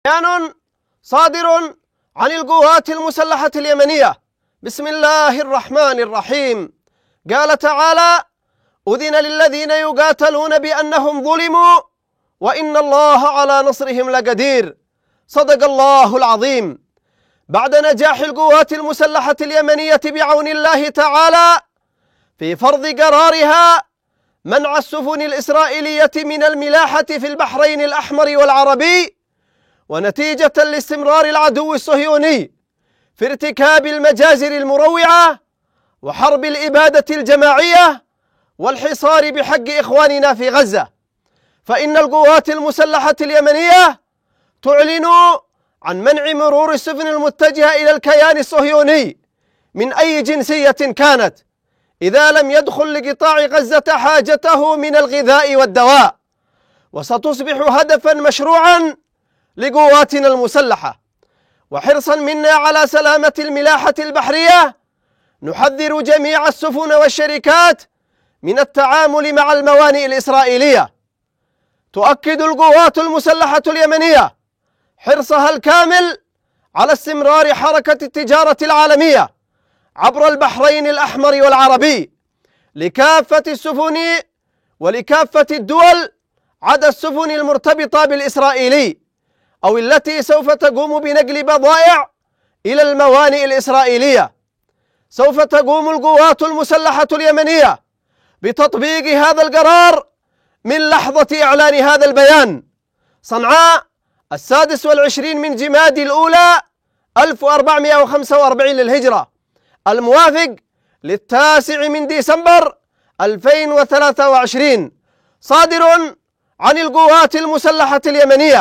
بيان صادر عن القوات المسلحة اليمنية. بسم الله الرحمن الرحيم. قال تعالى: أذن للذين يقاتلون بأنهم ظلموا وإن الله على نصرهم لقدير. صدق الله العظيم. بعد نجاح القوات المسلحة اليمنية بعون الله تعالى في فرض قرارها منع السفن الإسرائيلية من الملاحة في البحرين الأحمر والعربي، ونتيجة لاستمرار العدو الصهيوني في ارتكاب المجازر المروعة وحرب الإبادة الجماعية والحصار بحق إخواننا في غزة، فإن القوات المسلحة اليمنية تعلن عن منع مرور السفن المتجهة إلى الكيان الصهيوني من أي جنسية كانت إذا لم يدخل لقطاع غزة حاجته من الغذاء والدواء، وستصبح هدفا مشروعا لقواتنا المسلحة. وحرصا منا على سلامة الملاحة البحرية نحذر جميع السفن والشركات من التعامل مع الموانئ الإسرائيلية. تؤكد القوات المسلحة اليمنية حرصها الكامل على استمرار حركة التجارة العالمية عبر البحرين الأحمر والعربي لكافة السفن ولكافة الدول عدا السفن المرتبطة بالإسرائيلي أو التي سوف تقوم بنقل بضائع إلى الموانئ الإسرائيلية. سوف تقوم القوات المسلحة اليمنية بتطبيق هذا القرار من لحظة إعلان هذا البيان. صنعاء 26 من جمادي الأولى 1445 للهجرة، الموافق 9 من ديسمبر 2023، صادر عن القوات المسلحة اليمنية.